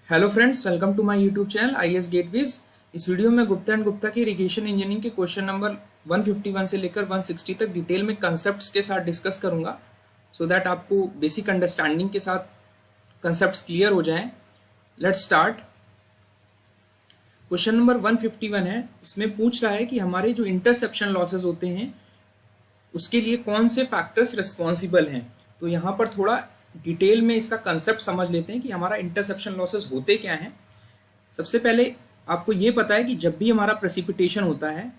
Hello friends, welcome to my YouTube channel IAS gateways. इस video में Gupta and Gupta की irrigation engineering के question number 151 से लेकर 160 तक डिटेल में कंसेप्ट्स के साथ डिस्कस करूंगा, सो दैट आपको बेसिक अंडरस्टैंडिंग के साथ कंसेप्ट्स क्लियर हो जाएं। Let's start. क्वेश्चन नंबर 151 है। इसमें पूछ रहा है कि हमारे जो इंटरसेप्शन लॉसेज होते हैं उसके लिए कौन से फैक्टर्स रिस्पॉन्सिबल हैं। तो यहाँ पर थोड़ा डिटेल में इसका कंसेप्ट समझ लेते हैं कि हमारा इंटरसेप्शन लॉसेस होते क्या हैं। सबसे पहले आपको ये पता है कि जब भी हमारा प्रेसिपिटेशन होता है,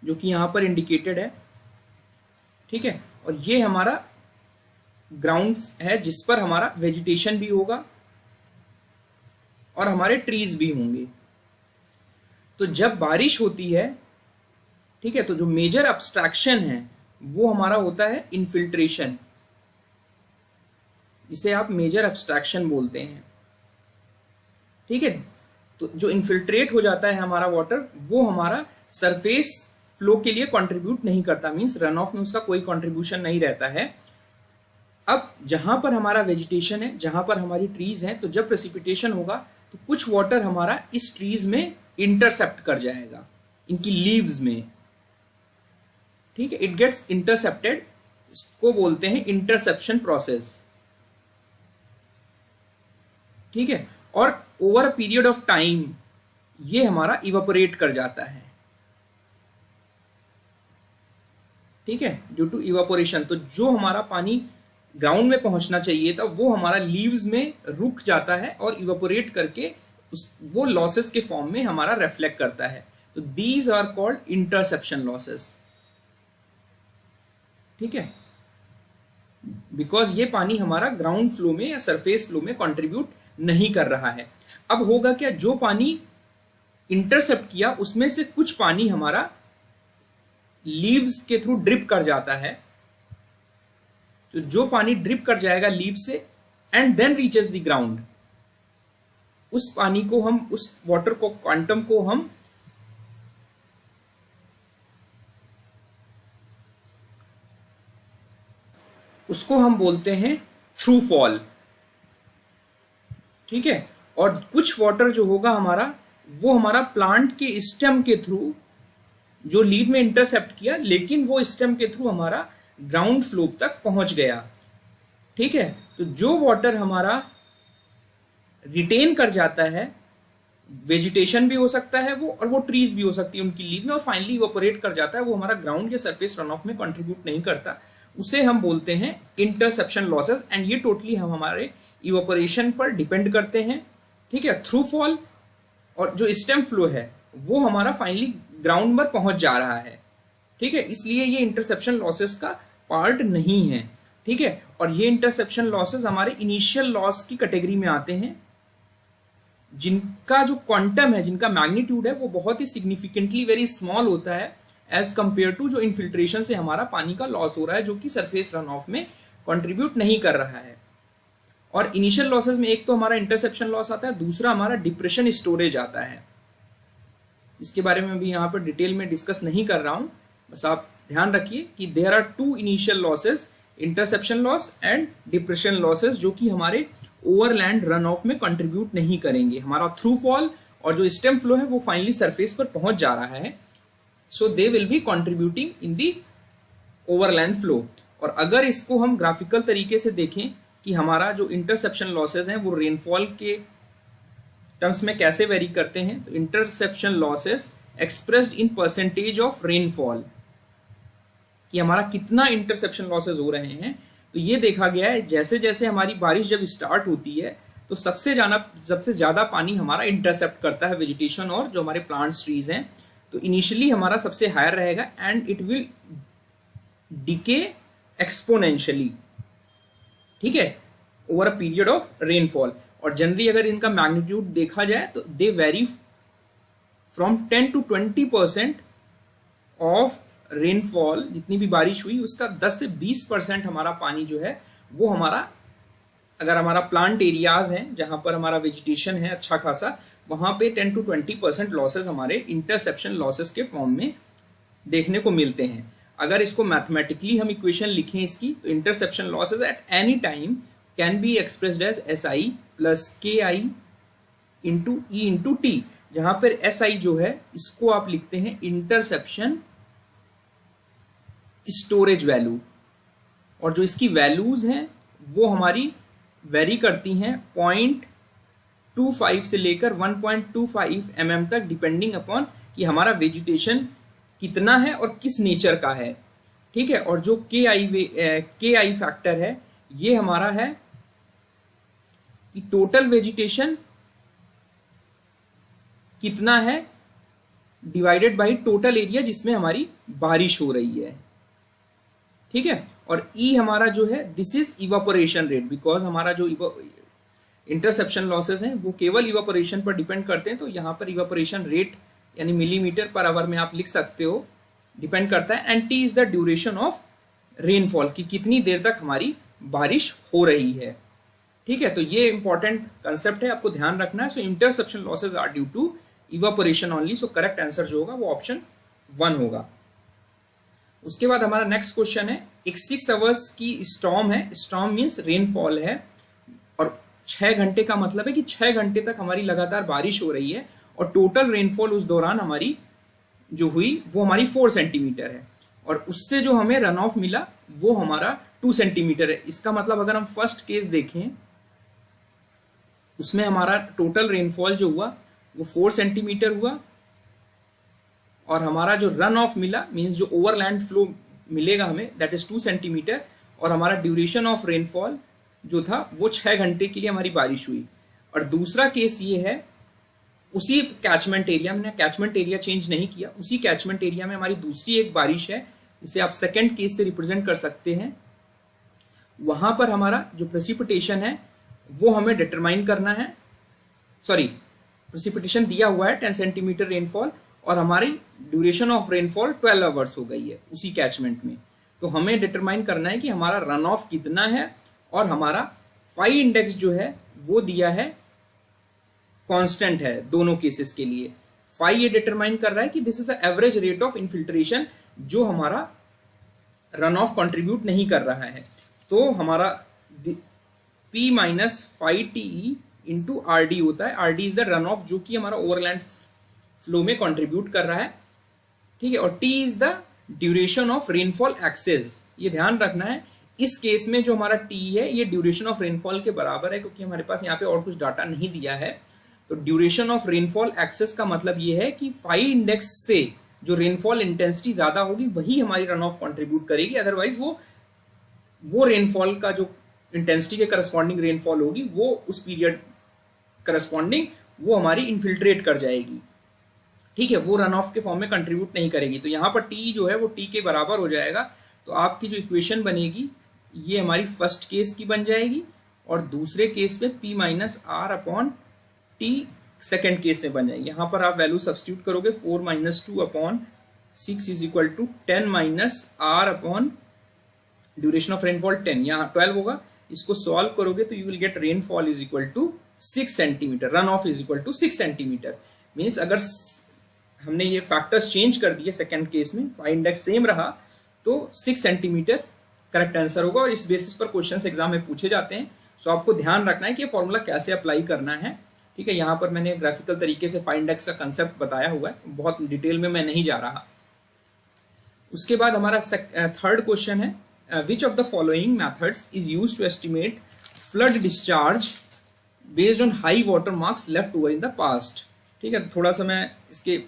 जो कि यहाँ पर इंडिकेटेड है, ठीक है, और ये हमारा ग्राउंड है जिस पर हमारा वेजिटेशन भी होगा और हमारे ट्रीज भी होंगे। तो जब बारिश होती है, ठीक है, तो जो मेजर अब्स्ट्रैक्शन है वो हमारा होता है इनफिल्ट्रेशन। इसे आप मेजर अब्स्ट्रैक्शन बोलते हैं, ठीक है। तो जो इनफिल्ट्रेट हो जाता है हमारा वाटर, वो हमारा सरफेस फ्लो के लिए कंट्रीब्यूट नहीं करता, मींस रन ऑफ में उसका कोई कंट्रीब्यूशन नहीं रहता है। अब जहां पर हमारा वेजिटेशन है, जहां पर हमारी ट्रीज हैं, तो जब प्रेसिपिटेशन होगा तो कुछ वाटर हमारा इस ट्रीज में इंटरसेप्ट कर जाएगा, इनकी लीव्स में, ठीक है। इट गेट्स इंटरसेप्टेड, इसको बोलते हैं इंटरसेप्शन प्रोसेस, ठीक है। और over a period of time ये हमारा इवापोरेट कर जाता है, ठीक है, ड्यू टू इवापोरेशन। तो जो हमारा पानी ग्राउंड में पहुंचना चाहिए था वो हमारा लीव्स में रुक जाता है और इवापोरेट करके वो लॉसेस के फॉर्म में हमारा रिफ्लेक्ट करता है। तो these are called interception losses, ठीक है, बिकॉज ये पानी हमारा ग्राउंड फ्लो में या सरफेस फ्लो में कंट्रीब्यूट नहीं कर रहा है। अब होगा क्या, जो पानी इंटरसेप्ट किया उसमें से कुछ पानी हमारा लीव्स के थ्रू ड्रिप कर जाता है। तो जो पानी ड्रिप कर जाएगा लीव से and then reaches the ground, उस पानी को हम, उस वाटर को, क्वांटम को हम उसको हम बोलते हैं थ्रू फॉल, ठीक है। और कुछ वाटर जो होगा हमारा, वो हमारा प्लांट के स्टेम के थ्रू, जो लीव में इंटरसेप्ट किया लेकिन वो स्टेम के थ्रू हमारा ग्राउंड फ्लो तक पहुंच गया, ठीक है। तो जो वाटर हमारा रिटेन कर जाता है, वेजिटेशन भी हो सकता है वो, और वो ट्रीज भी हो सकती है उनकी लीव में, और फाइनली इवापोरेट कर जाता है, वो हमारा ग्राउंड के सरफेस रन ऑफ में कंट्रीब्यूट नहीं करता, उसे हम बोलते हैं इंटरसेप्शन लॉसेस। एंड ये टोटली हम हमारे इवापोरेशन पर डिपेंड करते हैं, ठीक है। थ्रू फॉल और जो स्टेम फ्लो है वो हमारा फाइनली ग्राउंड पर पहुंच जा रहा है, ठीक है। इसलिए ये इंटरसेप्शन लॉसेस का पार्ट नहीं है, ठीक है। और ये इंटरसेप्शन लॉसेस हमारे इनिशियल लॉस की कैटेगरी में आते हैं, जिनका जो क्वांटम है, जिनका मैग्नीट्यूड है, वो बहुत ही सिग्निफिकेंटली वेरी स्मॉल होता है एज कंपेयर टू जो इन्फिल्ट्रेशन से हमारा पानी का लॉस हो रहा है, जो कि सरफेस रन ऑफ में कंट्रीब्यूट नहीं कर रहा है। और इनिशियल लॉसेस में एक तो हमारा इंटरसेप्शन लॉस आता है, दूसरा हमारा डिप्रेशन स्टोरेज आता है। इसके बारे में भी यहाँ पर डिटेल में डिस्कस नहीं कर रहा हूं, बस आप ध्यान रखिए कि there are two initial losses, interception loss and depression losses, जो कि हमारे ओवरलैंड रन ऑफ में कंट्रीब्यूट नहीं करेंगे। हमारा थ्रू फॉल और जो स्टेम फ्लो है वो फाइनली सरफेस पर पहुंच जा रहा है, so they will be contributing in the overland flow. और अगर इसको हम ग्राफिकल तरीके से देखें कि हमारा जो इंटरसेप्शन लॉसेस हैं वो रेनफॉल के टर्म्स में कैसे वेरी करते हैं, तो interception losses expressed in percentage of rainfall, कि हमारा कितना इंटरसेप्शन लॉसेस हो रहे हैं। तो ये देखा गया है जैसे जैसे हमारी बारिश जब स्टार्ट होती है तो सबसे ज़्यादा पानी हमारा इंटरसेप्ट करता है वेजिटेशन और जो हमारे प्लांट्स, ट्रीज हैं। तो इनिशियली हमारा सबसे हायर रहेगा and it will decay exponentially, ठीक है, over a period of rainfall. और जनरली अगर इनका मैग्नीट्यूड देखा जाए तो they vary from 10 to 20% of rainfall, जितनी भी बारिश हुई उसका 10 से 20% हमारा पानी जो है वो हमारा, अगर हमारा प्लांट एरियाज हैं जहां पर हमारा वेजिटेशन है अच्छा खासा, वहां पे 10 to 20% लॉसेस हमारे इंटरसेप्शन लॉसेस के फॉर्म में देखने को मिलते हैं। अगर इसको मैथमेटिकली हम इक्वेशन लिखें इसकी, तो interception losses at any time can be expressed as SI plus KI into E into T, जहां पर एस आई जो है इसको आप लिखते हैं इंटरसेप्शन स्टोरेज वैल्यू, और जो इसकी वैल्यूज हैं वो हमारी वेरी करती हैं 0.25 से लेकर 1.25 mm तक, डिपेंडिंग अपॉन कि हमारा वेजिटेशन कितना है और किस नेचर का है। ठीक है, और जो के आई फैक्टर है ये हमारा है कि टोटल वेजिटेशन कितना है डिवाइडेड बाय टोटल एरिया जिसमें हमारी बारिश हो रही है। ठीक है, और ई हमारा जो है this is evaporation rate, because हमारा जो इंटरसेप्शन लॉसेस हैं वो केवल इवापोरेशन पर डिपेंड करते हैं, तो यहाँ पर इवापोरेशन रेट यानी मिलीमीटर पर आवर में आप लिख सकते हो, डिपेंड करता है। And T is the duration of rainfall, कि कितनी देर तक हमारी बारिश हो रही है। ठीक है, तो ये इंपॉर्टेंट कंसेप्ट है, आपको ध्यान रखना है। So interception losses are due to evaporation only, so correct answer जो होगा वो ऑप्शन 1 होगा। उसके बाद हमारा नेक्स्ट क्वेश्चन है, एक 6 आवर्स की स्टॉर्म है, स्टॉर्म मीन्स रेनफॉल है, और 6 घंटे का मतलब है कि 6 घंटे तक हमारी लगातार बारिश हो रही है, और टोटल रेनफॉल उस दौरान हमारी जो हुई वो हमारी 4 सेंटीमीटर है, और उससे जो हमें रन ऑफ मिला वो हमारा 2 सेंटीमीटर है। इसका मतलब अगर हम फर्स्ट केस देखें उसमें हमारा टोटल रेनफॉल जो हुआ वो 4 सेंटीमीटर हुआ, और हमारा जो रन ऑफ मिला मीन्स जो ओवरलैंड फ्लो मिलेगा हमें दैट इज 2 सेंटीमीटर, और हमारा ड्यूरेशन ऑफ रेनफॉल जो था वो 6 घंटे के लिए हमारी बारिश हुई। और दूसरा केस ये है, उसी कैचमेंट एरिया में, कैचमेंट एरिया चेंज नहीं किया, उसी कैचमेंट एरिया में हमारी दूसरी एक बारिश है, जिसे आप सेकेंड केस से रिप्रेजेंट कर सकते हैं। वहां पर हमारा जो प्रेसिपिटेशन है वो हमें डिटरमाइन करना है, सॉरी प्रेसिपिटेशन दिया हुआ है 10 सेंटीमीटर रेनफॉल, और हमारी ड्यूरेशन ऑफ रेनफॉल 12 आवर्स हो गई है उसी कैचमेंट में। तो हमें डिटरमाइन करना है कि हमारा रन ऑफ कितना है, और हमारा फाई इंडेक्स जो है वो दिया है कांस्टेंट है दोनों केसेस के लिए। फाई ये डिटरमाइन कर रहा है कि this is the average rate of infiltration जो हमारा रन ऑफ कंट्रीब्यूट नहीं कर रहा है। तो हमारा P minus phi T into R D होता है, R D is the run off जो कि हमारा ओवरलैंड फ्लो में कंट्रीब्यूट कर रहा है। ठीक है, और T is the duration of rainfall excess, ये ध्यान रखना है। इस केस में जो हमारा T है ये ड्यूरेशन ऑफ रेनफॉल के बराबर है, क्योंकि हमारे पास यहाँ पे और कुछ डाटा नहीं दिया है। तो ड्यूरेशन ऑफ रेनफॉल एक्सेस का मतलब ये है कि फाई इंडेक्स से जो रेनफॉल इंटेंसिटी ज्यादा होगी वही हमारी रन ऑफ कंट्रीब्यूट करेगी, अदरवाइज वो रेनफॉल का जो इंटेंसिटी के करस्पॉन्डिंग रेनफॉल होगी वो उस पीरियड करस्पॉन्डिंग वो हमारी इन्फिल्ट्रेट कर जाएगी। ठीक है, वो रन ऑफ के फॉर्म में कंट्रीब्यूट नहीं करेगी। तो यहाँ पर T जो है वो T के बराबर हो जाएगा। तो आपकी जो इक्वेशन बनेगी ये हमारी फर्स्ट केस की बन जाएगी, और दूसरे केस में P minus R upon T second case में बन जाएगी। यहाँ पर आप वैल्यू सब्स्टिट्यूट करोगे, 4 minus 2 upon 6 is equal to 10 minus R upon duration of rainfall 10, यहाँ 12 होगा। इसको सॉल्व करोगे तो you will get rainfall is equal to 6 centimetre, run off is equal to 6 centimetre. Means अगर हमने ये फैक्टर्स चेंज कर दिए सेकेंड केस में, फाई इंडेक्स सेम रहा, तो 6 सेंटीमीटर करेक्ट आंसर होगा, और इस बेसिस पर क्वेश्चंस एग्जाम में पूछे जाते हैं। सो आपको ध्यान रखना है कि ये फॉर्मूला कैसे अप्लाई करना है। ठीक है, यहाँ पर मैंने ग्राफिकल तरीके से फाई इंडेक्स का कंसेप्ट बताया हुआ है, बहुत डिटेल में मैं नहीं जा रहा। उसके बाद हमारा थर्ड क्वेश्चन है, which of the following methods is used to estimate flood discharge based on high water marks left over in the past. ठीक है, थोड़ा सा मैं इसके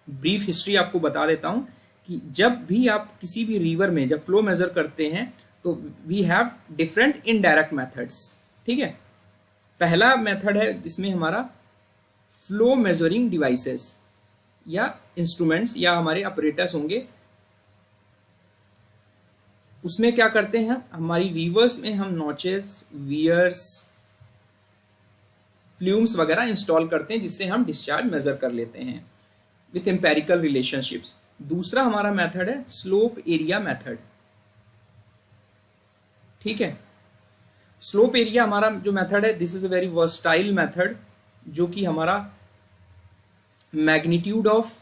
ब्रीफ हिस्ट्री आपको बता देता हूं कि जब भी आप किसी भी रिवर में जब फ्लो मेजर करते हैं तो we have different indirect methods. ठीक है, पहला मेथड है जिसमें हमारा फ्लो मेजरिंग डिवाइसेस या इंस्ट्रूमेंट्स या हमारे ऑपरेटर्स होंगे। उसमें क्या करते हैं, हमारी रिवर्स में हम नॉचेस, वियर्स, फ्लूम्स वगैरह इंस्टॉल करते हैं, जिससे हम डिस्चार्ज मेजर कर लेते हैं विथ एम्पेरिकल रिलेशनशिप्स। दूसरा हमारा मेथड है स्लोप एरिया मेथड। ठीक है, स्लोप एरिया हमारा जो मेथड है this is a very versatile method, जो कि हमारा मैग्नीट्यूड ऑफ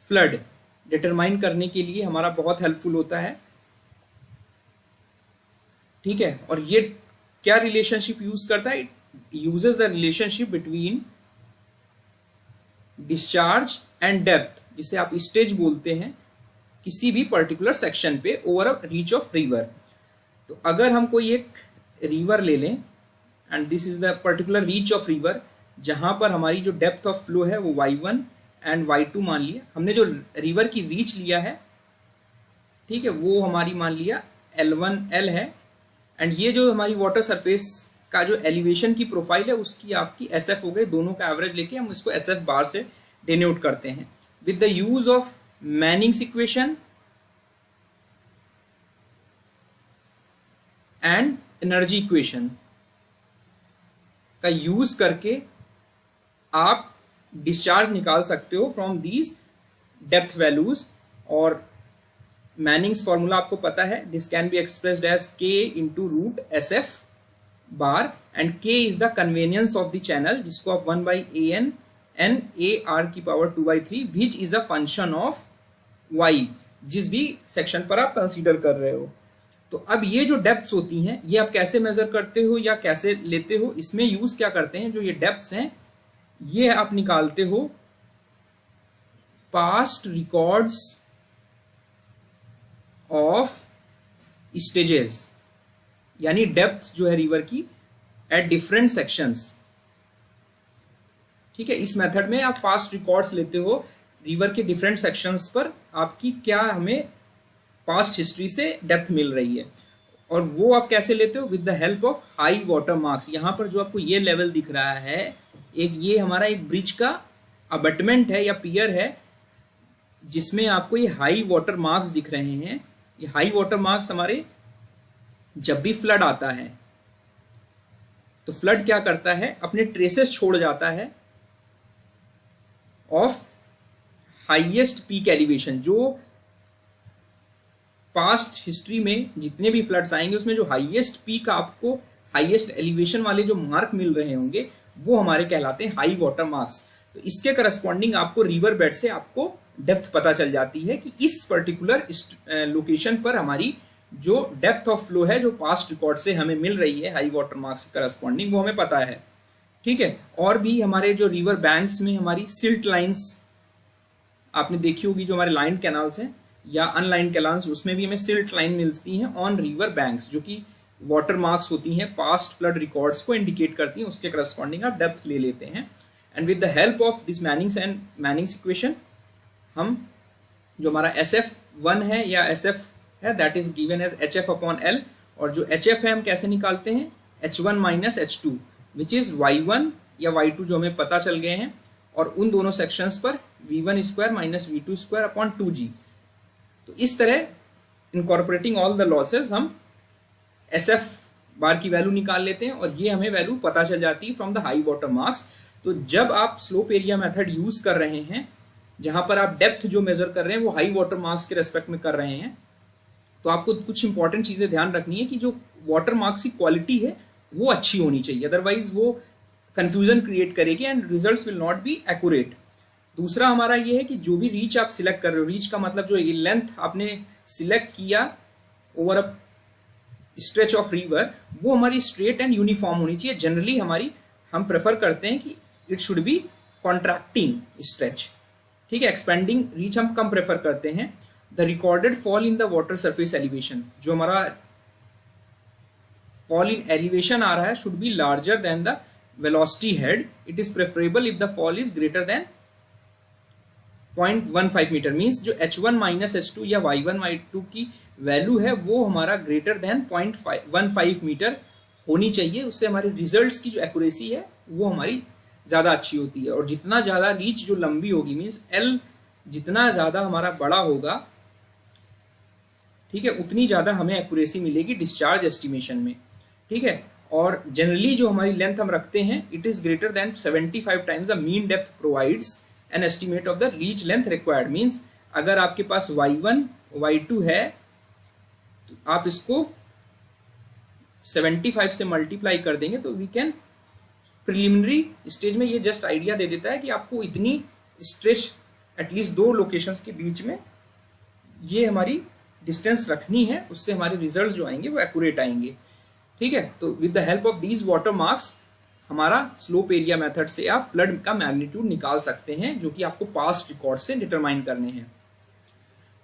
फ्लड डिटरमाइन करने के लिए हमारा बहुत हेल्पफुल होता है। ठीक है, और ये क्या रिलेशनशिप यूज करता है, it uses the relationship between discharge and depth, जिसे आप स्टेज बोलते हैं, किसी भी पर्टिकुलर सेक्शन पे over a reach of river. तो अगर हम कोई एक रिवर ले लें and this is the particular reach of river, जहां पर हमारी जो डेप्थ ऑफ फ्लो है वो y1 एंड y2 मान लिया, हमने जो रिवर की रीच लिया है, ठीक है, वो हमारी मान लिया L1L है, एंड ये जो हमारी वाटर सरफेस का जो एलिवेशन की प्रोफाइल है उसकी आपकी SF हो गई। दोनों का एवरेज लेके हम इसको SF बार से डिनोट करते हैं with the use of Manning's equation and energy equation का यूज करके आप डिस्चार्ज निकाल सकते हो फ्रॉम दीज डेप्थ वैल्यूज। और मैनिंग्स फॉर्मूला आपको पता है, this can be expressed as K into root SF bar, and K is the convenience of the channel, जिसको आप 1/AN n AR की power 2/3 which is a function of y, जिस भी section पर आप कंसीडर कर रहे हो। तो अब ये जो डेप्थ्स होती हैं ये आप कैसे मेजर करते हो या कैसे लेते हो, इसमें यूज क्या करते हैं, जो ये डेप्थ्स हैं ये आप निकालते हो पास्ट रिकॉर्ड्स ऑफ स्टेजेस, यानी डेप्थ जो है रिवर की एट डिफरेंट सेक्शंस। ठीक है, इस मेथड में आप पास्ट रिकॉर्ड्स लेते हो रिवर के डिफरेंट सेक्शंस पर, आपकी क्या हमें पास्ट हिस्ट्री से डेप्थ मिल रही है, और वो आप कैसे लेते हो, with the help of high water marks. यहाँ पर जो आपको ये लेवल दिख रहा है, एक ये हमारा एक ब्रिज का अबटमेंट है या पियर है, जिसमें आपको ये हाई वाटर मार्क्स दिख रहे हैं। ये हाई वाटर मार्क्स हमारे जब भी फ्लड आता है तो फ्लड क्या करता है, अपने ट्रेसेस छोड़ जाता है ऑफ हाईएस्ट पीक एलिवेशन। जो पास्ट हिस्ट्री में जितने भी फ्लड्स आएंगे उसमें जो हाईएस्ट पीक आपको हाईएस्ट एलिवेशन वाले जो मार्क मिल रहे होंगे वो हमारे कहलाते हैं हाई वाटर मार्क्स। तो इसके करस्पॉन्डिंग आपको रिवर बेड से आपको डेप्थ पता चल जाती है कि इस पर्टिकुलर लोकेशन पर हमारी जो डेप्थ ऑफ फ्लो है जो पास्ट रिकॉर्ड से हमें मिल रही है हाई वाटर मार्क्स से करस्पॉन्डिंग, वो हमें पता है। ठीक है, और भी हमारे जो रिवर बैंक्स में हमारी सिल्ट लाइंस आपने देखी होगी, जो हमारे लाइन कैनाल्स हैं या अनलाइन कैनाल्स, उसमें भी हमें सिल्ट लाइन मिलती हैं ऑन रिवर बैंक्स, जो कि वाटर मार्क्स होती हैं, पास्ट फ्लड रिकॉर्ड्स को इंडिकेट करती हैं, उसके करस्पॉन्डिंग आप डेप्थ ले लेते हैं। And with the help of this Manning's and Manning's equation हम जो हमारा SF1 है या SF है that is given as HF/L, और जो HF है हम कैसे निकालते हैं, H1 minus H2 which is Y1 या Y2 जो हमें पता चल गए हैं, और उन दोनों सेक्शंस पर V1 square minus V2 square upon 2G। तो इस तरह इनकॉर्पोरेटिंग ऑल द लॉसेस हम SF बार की वैल्यू निकाल लेते हैं, और ये हमें वैल्यू पता चल जाती है from the high water marks. तो जब आप स्लोप एरिया मेथड यूज कर रहे हैं, जहां पर आप डेप्थ जो मेजर कर रहे हैं वो हाई वाटर मार्क्स के रेस्पेक्ट में कर रहे हैं, तो आपको कुछ इंपॉर्टेंट चीजें ध्यान रखनी है कि जो वाटर मार्क्स की क्वालिटी है वो अच्छी होनी चाहिए, अदरवाइज वो कंफ्यूजन क्रिएट करेगी and results will not be accurate. दूसरा हमारा ये है कि जो भी रीच आप सिलेक्ट कर रहे हो, रीच का मतलब जो लेंथ आपने सिलेक्ट किया over a stretch of river, वो हमारी स्ट्रेट एंड यूनिफॉर्म होनी चाहिए। जनरली हम प्रेफर करते हैं कि it should be contracting stretch. ठीक है, एक्सपेंडिंग रीच हम कम प्रेफर करते हैं। The recorded fall in the water surface elevation, जो हमारा फॉल इन एलिवेशन आ रहा है, should be larger than the velocity head. It is preferable if the fall is greater than 0.15 metre. Means जो H1 माइनस H2 या Y1 Y2 की value है वो हमारा ग्रेटर देन 0.15 मीटर होनी चाहिए। उससे हमारे रिजल्ट्स की जो एक्यूरेसी है वो हमारी ज़्यादा अच्छी होती है। और जितना ज़्यादा रीच जो लंबी होगी, मीन्स L जितना ज़्यादा हमारा बड़ा होगा, ठीक है, उतनी ज़्यादा हमें एक्यूरेसी मिलेगी डिस्चार्ज एस्टिमेशन में। ठीक है, और जनरली जो हमारी लेंथ हम रखते हैं, it is greater than 75 times the mean depth provides an estimate of the reach length required. Means अगर आपके पास Y1 Y2 है तो आप इसको 75 से मल्टीप्लाई कर देंगे तो वी कैन प्रिलिमिनरी स्टेज में ये जस्ट आइडिया दे देता है कि आपको इतनी स्ट्रेच एटलीस्ट दो लोकेशंस के बीच में ये हमारी डिस्टेंस रखनी है, उससे हमारे रिजल्ट जो आएंगे वो एक्यूरेट आएंगे। ठीक है, तो with the help of these water marks हमारा स्लोप एरिया मेथड से आप फ्लड का मैग्नीट्यूड निकाल सकते हैं, जो कि आपको पास्ट रिकॉर्ड से डिटरमाइन करने हैं।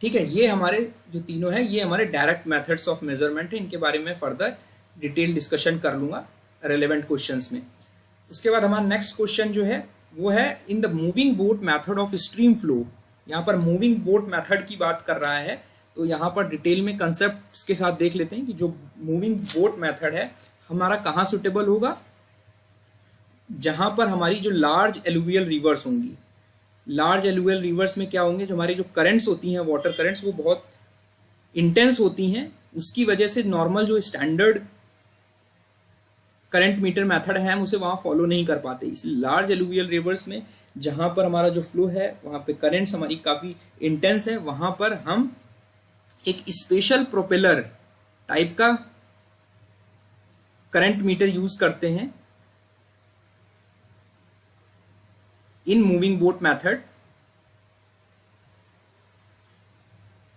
ठीक है, ये हमारे जो तीनों हैं ये हमारे डायरेक्ट मेथड्स ऑफ मेजरमेंट है। इनके बारे में फर्दर डिटेल डिस्कशन कर लूँगा रेलेवेंट क्वेश्चंस में। उसके बाद हमारा नेक्स्ट क्वेश्चन जो है वो है in the moving boat method of stream flow. यहाँ पर मूविंग बोट मेथड की बात कर रहा है, तो यहाँ पर डिटेल में कंसेप्ट के साथ देख लेते हैं कि जो मूविंग बोट मेथड है हमारा कहाँ सुटेबल होगा, जहाँ पर हमारी जो लार्ज एलुवियल रिवर्स होंगी। लार्ज एलुवियल रिवर्स में क्या होंगे, जो हमारी जो करंट्स होती हैं, वाटर करंट्स, वो बहुत इंटेंस होती हैं। उसकी वजह से नॉर्मल जो स्टैंडर्ड करंट मीटर मेथड है हम उसे वहाँ फॉलो नहीं कर पाते। इस लार्ज एलुवियल रिवर्स में जहाँ पर हमारा जो फ्लो है वहाँ पे करंट्स हमारी काफ़ी इंटेंस है, वहाँ पर हम एक स्पेशल प्रोपेलर टाइप का करंट मीटर यूज करते हैं इन मूविंग बोट मेथड।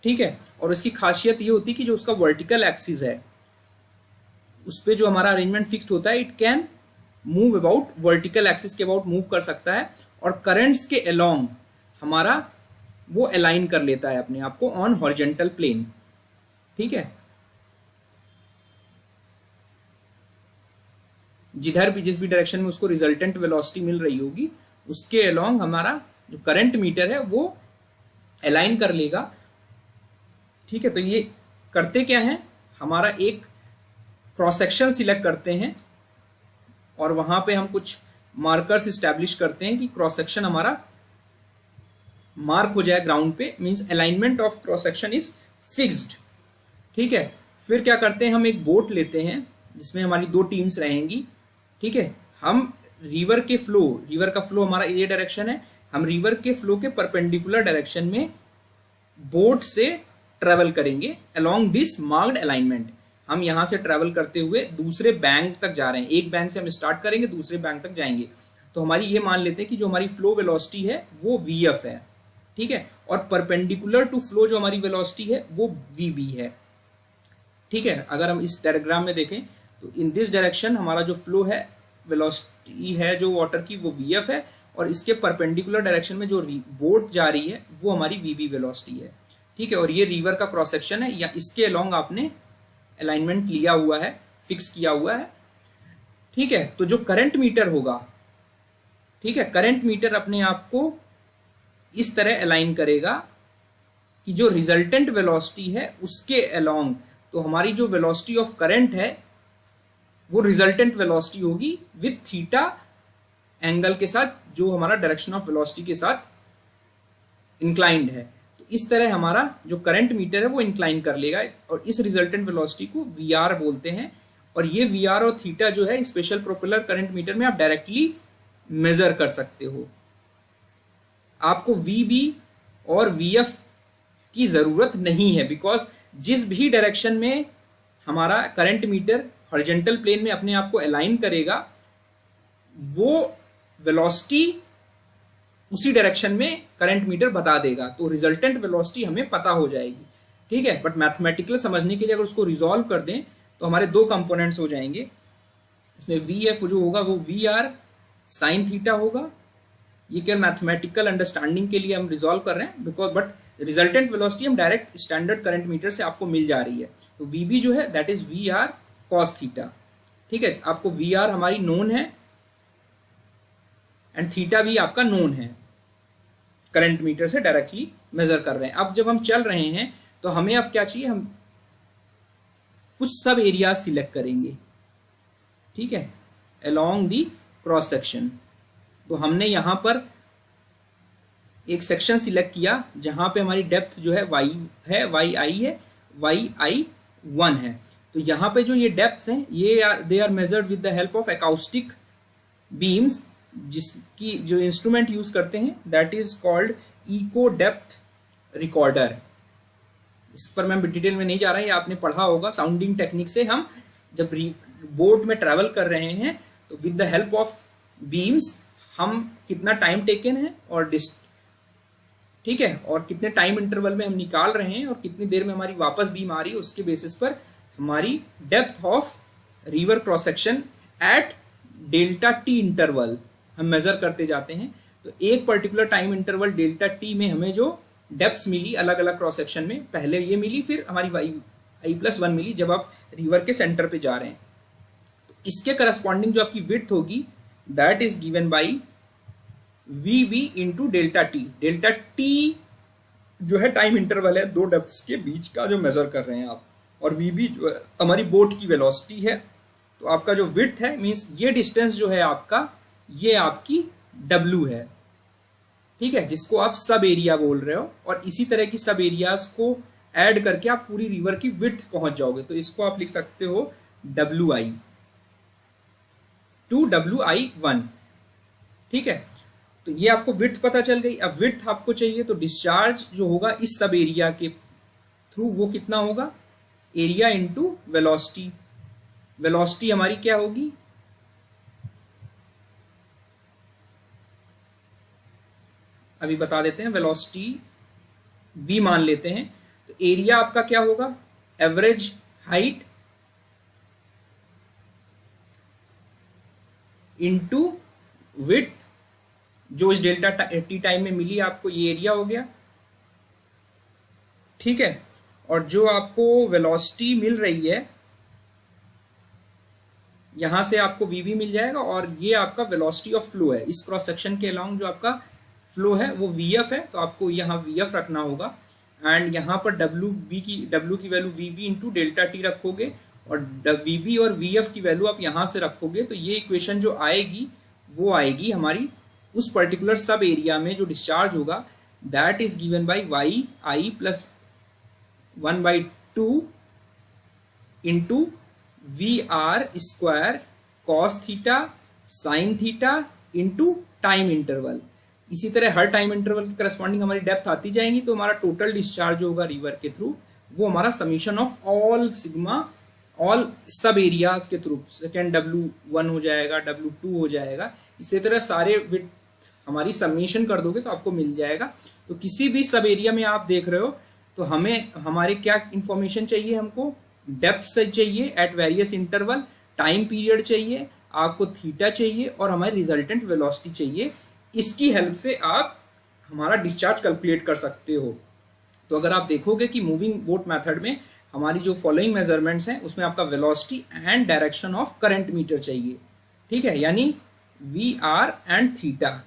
ठीक है, और इसकी खासियत ये होती है कि जो उसका वर्टिकल एक्सिस है उस पे जो हमारा अरेंजमेंट फिक्स्ड होता है, it can move about vertical axis के अबाउट मूव कर सकता है, और करंट्स के अलोंग हमारा वो अलाइन कर लेता है अपने आप को ऑन हॉरिजॉन्टल प्लेन। ठीक है, जिधर भी जिस भी डायरेक्शन में उसको रिजल्टेंट वेलोसिटी मिल रही होगी उसके अलोंग हमारा जो करंट मीटर है वो अलाइन कर लेगा। ठीक है, तो ये करते क्या है, हमारा एक क्रॉस सेक्शन सिलेक्ट करते हैं और वहां पे हम कुछ मार्कर्स इस्टेब्लिश करते हैं कि क्रॉस सेक्शन हमारा मार्क हो जाए ग्राउंड पे, means alignment of cross section is fixed. ठीक है, फिर क्या करते हैं, हम एक बोट लेते हैं जिसमें हमारी दो टीम्स रहेंगी। ठीक है, हम रिवर का फ्लो हमारा ये डायरेक्शन है, हम रिवर के फ्लो के परपेंडिकुलर डायरेक्शन में बोट से ट्रेवल करेंगे अलोंग दिस मार्क्ड अलाइनमेंट। हम यहाँ से ट्रेवल करते हुए दूसरे बैंक तक जा रहे हैं, एक बैंक से हम स्टार्ट करेंगे दूसरे बैंक तक जाएंगे, तो हमारी ये मान लेते हैं कि जो हमारी फ्लो वेलोसिटी है वो vf है। ठीक है, और परपेंडिकुलर टू फ्लो जो हमारी वेलोसिटी है वो vb है। ठीक है, अगर हम इस डायग्राम में देखें तो इन दिस डायरेक्शन हमारा जो फ्लो है वेलोसिटी है जो वाटर की वो vf है, और इसके परपेंडिकुलर डायरेक्शन में जो बोट जा रही है वो हमारी vb वेलोसिटी है। ठीक है, और ये रिवर का क्रॉस सेक्शन है या इसके अलोंग आपने अलाइनमेंट लिया हुआ है, फिक्स किया हुआ है। ठीक है, तो जो करंट मीटर होगा, ठीक है, करंट मीटर अपने आप को इस तरह अलाइन करेगा कि जो रिजल्टेंट वेलोसिटी है उसके अलोंग, तो हमारी जो वेलोसिटी ऑफ करंट है वो रिजल्टेंट वेलोसिटी होगी विथ थीटा एंगल के साथ, जो हमारा डायरेक्शन ऑफ वेलोसिटी के साथ इंक्लाइंड है। तो इस तरह हमारा जो करंट मीटर है वो इंक्लाइन कर लेगा, और इस रिजल्टेंट वेलोसिटी को वीआर बोलते हैं। और ये वीआर और थीटा जो है स्पेशल प्रोपेलर करंट मीटर में आप डायरेक्टली मेजर कर सकते हो। आपको वीबी और वीएफ की जरूरत नहीं है, बिकॉज जिस भी डायरेक्शन में हमारा करंट मीटर हॉरिजॉन्टल प्लेन में अपने आप को अलाइन करेगा वो वेलोसिटी उसी डायरेक्शन में करंट मीटर बता देगा, तो रिजल्टेंट वेलोसिटी हमें पता हो जाएगी। ठीक है, बट मैथमेटिकल समझने के लिए अगर उसको रिजॉल्व कर दें तो हमारे दो कंपोनेंट्स हो जाएंगे। इसमें वी एफ जो होगा वो वी आर साइन थीटा होगा। ये केवल मैथमेटिकल अंडरस्टैंडिंग के लिए हम रिजॉल्व कर रहे हैं, बिकॉज बट रिजल्टेंट वेलोसिटी हम डायरेक्ट स्टैंडर्ड करंट मीटर से आपको मिल जा रही है। तो वी बी जो है that is V R cos theta. ठीक है, आपको वी आर हमारी नोन है एंड थीटा भी आपका नोन है, करंट मीटर से डायरेक्टली मेजर कर रहे हैं। अब जब हम चल रहे हैं तो हमें अब क्या चाहिए, हम कुछ सब एरिया सिलेक्ट करेंगे। ठीक है, अलोंग दी क्रॉस सेक्शन। तो हमने यहां पर एक सेक्शन सिलेक्ट किया जहां पे हमारी डेप्थ जो है y है, yi है, yi1 है। तो यहाँ पे जो ये डेप्थ्स हैं ये they are measured with the help of acoustic beams, जिसकी जो इंस्ट्रूमेंट यूज करते हैं that is called echo depth recorder. इस पर मैं डिटेल में नहीं जा रहा, ये आपने पढ़ा होगा। साउंडिंग टेक्निक से हम जब बोट में ट्रैवल कर रहे हैं तो with the help of beams हम कितना टाइम टेकन है और ठीक है, और कितने टाइम इंटरवल में हम निकाल रहे हैं और कितनी देर में हमारी वापस बीम आ रही है, उसके बेसिस पर हमारी depth of river cross section at delta T interval हम मेजर करते जाते हैं। तो एक particular time interval delta T में हमें जो डेप्थ्स मिली अलग अलग क्रॉस सेक्शन में, पहले ये मिली, फिर हमारी i+1 मिली जब आप रिवर के सेंटर पे जा रहे हैं। तो इसके करस्पॉन्डिंग जो आपकी विड्थ होगी that is given by VB into delta T. Delta T जो है टाइम इंटरवल है दो डेप्थ्स के बीच का जो मेजर कर रहे हैं आप, और VB जो है हमारी बोट की वेलोसिटी है। तो आपका जो विड्थ है मीन्स ये डिस्टेंस जो है आपका, ये आपकी W है, ठीक है, जिसको आप सब एरिया बोल रहे हो। और इसी तरह की सब एरियाज को ऐड करके आप पूरी रिवर की विड्थ पहुंच जाओगे। तो इसको आप लिख सकते हो WI टू WI1, ठीक है। तो ये आपको विड्थ पता चल गई। अब विड्थ आपको चाहिए तो डिस्चार्ज जो होगा इस सब एरिया के थ्रू वो कितना होगा, एरिया इंटू वेलोसिटी। वेलोसिटी हमारी क्या होगी, अभी बता देते हैं, वेलोसिटी v मान लेते हैं। तो एरिया आपका क्या होगा, एवरेज हाइट इंटू विड्थ, जो इस डेल्टा टी टाइम में मिली आपको, ये एरिया हो गया, ठीक है। और जो आपको वेलोसिटी मिल रही है यहां से आपको VB मिल जाएगा, और ये आपका वेलोसिटी ऑफ फ्लो है इस क्रॉस सेक्शन के अलोंग, जो आपका फ्लो है वो VF है। तो आपको यहाँ VF रखना होगा, एंड यहाँ पर W की value VB into delta T रखोगे, और VB और VF की वैल्यू आप यहाँ से रखोगे। तो ये इक्वेशन जो आएगी वो आएगी हमारी उस पर्टिकुलर सब एरिया में जो डिस्चार्ज होगा, that is given by YI plus 1/2 into VR square cos theta sine theta into time interval. इसी तरह हर टाइम इंटरवल के करस्पॉन्डिंग हमारी डेप्थ आती जाएंगी। तो हमारा टोटल डिस्चार्ज होगा रिवर के थ्रू वो हमारा summation of all sigma all सब एरियाज के थ्रू, सेकेंड W1 हो जाएगा, W2 हो जाएगा, इसी तरह सारे विड्थ हमारी समीशन कर दोगे तो आपको मिल जाएगा। तो किसी भी सब एरिया में आप देख रहे हो तो हमें हमारे क्या इंफॉर्मेशन चाहिए, हमको डेप्थ से चाहिए at various interval, time period चाहिए, आपको थीटा चाहिए, और हमारी रिजल्टेंट वेलोसिटी चाहिए। इसकी हेल्प से आप हमारा डिस्चार्ज कैलकुलेट कर सकते हो। तो अगर आप देखोगे कि मूविंग बोट मेथड में हमारी जो फॉलोइंग मेजरमेंट्स हैं उसमें आपका velocity and direction of current meter चाहिए, ठीक है, यानी VR and theta.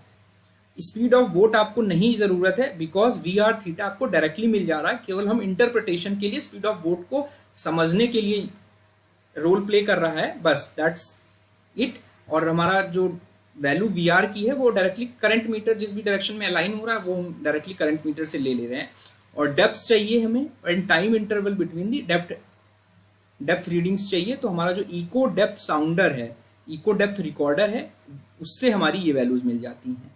Speed of boat आपको नहीं जरूरत है बिकॉज VR थीटा आपको डायरेक्टली मिल जा रहा है, केवल हम इंटरप्रिटेशन के लिए स्पीड ऑफ बोट को समझने के लिए रोल प्ले कर रहा है, बस दैट्स इट। और हमारा जो वैल्यू VR की है वो डायरेक्टली करंट मीटर जिस भी डायरेक्शन में अलाइन हो रहा है वो हम डायरेक्टली करंट मीटर से ले रहे हैं। और डेप्थ चाहिए हमें, and time interval between the depth readings चाहिए। तो हमारा जो इको डेप्थ साउंडर है, इको डेप्थ रिकॉर्डर है, उससे हमारी ये वैल्यूज मिल जाती हैं,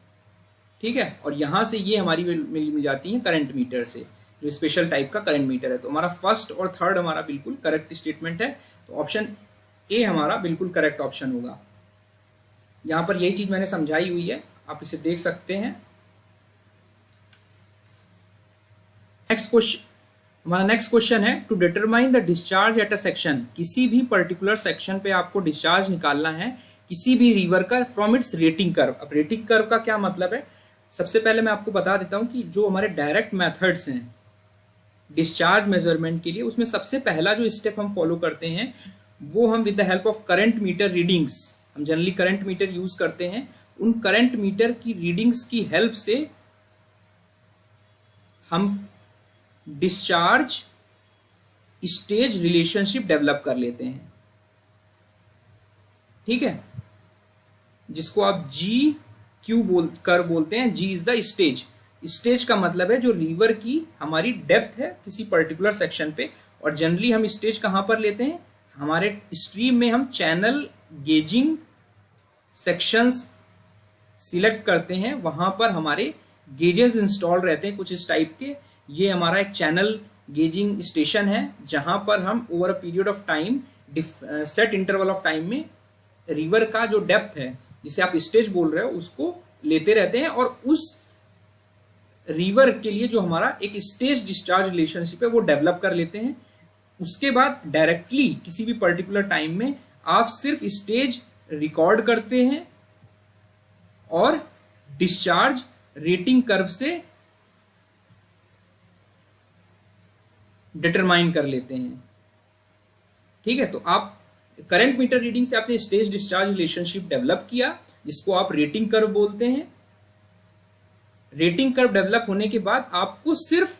ठीक है। और यहाँ से ये हमारी मिल जाती हैं करंट मीटर से, जो स्पेशल टाइप का करंट मीटर है। तो हमारा फर्स्ट और थर्ड हमारा बिल्कुल करेक्ट स्टेटमेंट है। तो ऑप्शन ए हमारा बिल्कुल करेक्ट ऑप्शन होगा। यहाँ पर यही चीज मैंने समझाई हुई है, आप इसे देख सकते हैं। नेक्स्ट क्वेश्चन, हमारा नेक्स्ट क्वेश्चन है to determine the discharge at a section. किसी भी पर्टिकुलर सेक्शन पे आपको डिस्चार्ज निकालना है किसी भी रिवर का फ्रॉम इट्स रेटिंग कर्व। अब रेटिंग कर्व का क्या मतलब है, सबसे पहले मैं आपको बता देता हूं कि जो हमारे डायरेक्ट मेथड्स हैं डिस्चार्ज मेजरमेंट के लिए, उसमें सबसे पहला जो स्टेप हम फॉलो करते हैं वो हम with the help of current meter readings, हम जनरली करंट मीटर यूज करते हैं, उन करंट मीटर की रीडिंग्स की हेल्प से हम डिस्चार्ज स्टेज रिलेशनशिप डेवलप कर लेते हैं, ठीक है, जिसको आप GQ कर्व बोलते हैं। G is the stage. Stage का मतलब है जो रिवर की हमारी डेप्थ है किसी पर्टिकुलर सेक्शन पे। और जनरली हम स्टेज कहां पर लेते हैं, हमारे स्ट्रीम में हम चैनल गेजिंग सेक्शंस सिलेक्ट करते हैं, वहां पर हमारे गेजेस इंस्टॉल रहते हैं कुछ इस टाइप के। ये हमारा एक चैनल गेजिंग स्टेशन है जहां पर हम over a period of time set interval of time में रिवर का जो डेप्थ है जिसे आप स्टेज बोल रहे हो उसको लेते रहते हैं, और उस रिवर के लिए जो हमारा एक स्टेज डिस्चार्ज रिलेशनशिप है वो डेवलप कर लेते हैं। उसके बाद डायरेक्टली किसी भी पर्टिकुलर टाइम में आप सिर्फ स्टेज रिकॉर्ड करते हैं और डिस्चार्ज रेटिंग कर्व से डिटरमाइन कर लेते हैं। ठीक है, तो आप करंट मीटर रीडिंग से आपने स्टेज डिस्चार्ज रिलेशनशिप डेवलप किया, जिसको आप रेटिंग कर्व बोलते हैं। रेटिंग कर्व डेवलप होने के बाद आपको सिर्फ